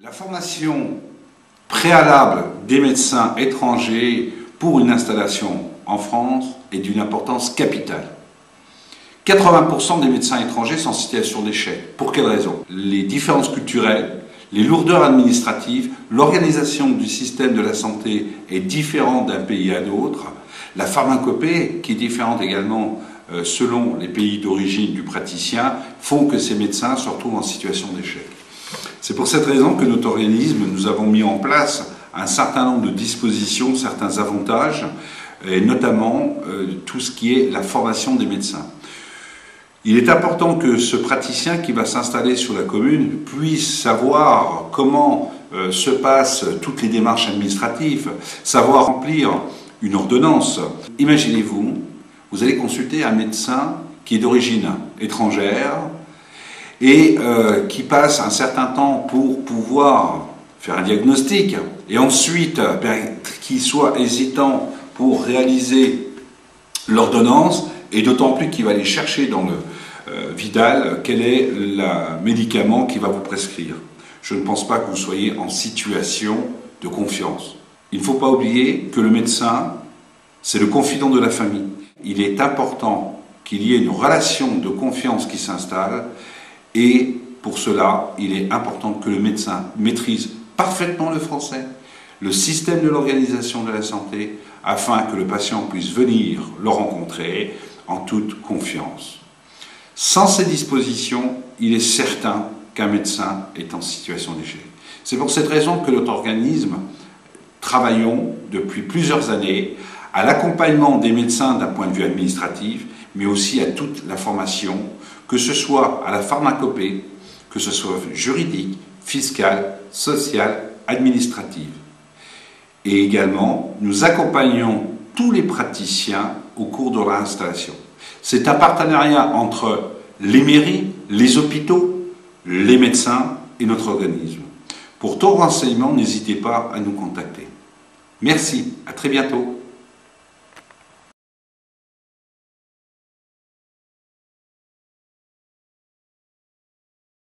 La formation préalable des médecins étrangers pour une installation en France est d'une importance capitale. 80% des médecins étrangers sont en situation d'échec. Pour quelles raisons? Les différences culturelles, les lourdeurs administratives, l'organisation du système de la santé est différente d'un pays à l'autre, la pharmacopée, qui est différente également selon les pays d'origine du praticien, font que ces médecins se retrouvent en situation d'échec. C'est pour cette raison que notre organisme, nous avons mis en place un certain nombre de dispositions, certains avantages, et notamment tout ce qui est la formation des médecins. Il est important que ce praticien qui va s'installer sur la commune puisse savoir comment se passent toutes les démarches administratives, savoir remplir une ordonnance. Imaginez-vous, vous allez consulter un médecin qui est d'origine étrangère et qui passe un certain temps pour pouvoir faire un diagnostic et ensuite qu'il soit hésitant pour réaliser l'ordonnance, et d'autant plus qu'il va aller chercher dans le Vidal quel est le médicament qu'il va vous prescrire. Je ne pense pas que vous soyez en situation de confiance. Il ne faut pas oublier que le médecin, c'est le confident de la famille. Il est important qu'il y ait une relation de confiance qui s'installe, et pour cela, il est important que le médecin maîtrise parfaitement le français, le système de l'organisation de la santé, afin que le patient puisse venir le rencontrer en toute confiance. Sans ces dispositions, il est certain qu'un médecin est en situation d'échec. C'est pour cette raison que notre organisme travaillons depuis plusieurs années à l'accompagnement des médecins d'un point de vue administratif, mais aussi à toute la formation, que ce soit à la pharmacopée, que ce soit juridique, fiscale, sociale, administrative. Et également, nous accompagnons tous les praticiens au cours de leur installation. C'est un partenariat entre les mairies, les hôpitaux, les médecins et notre organisme. Pour tout renseignement, n'hésitez pas à nous contacter. Merci, à très bientôt.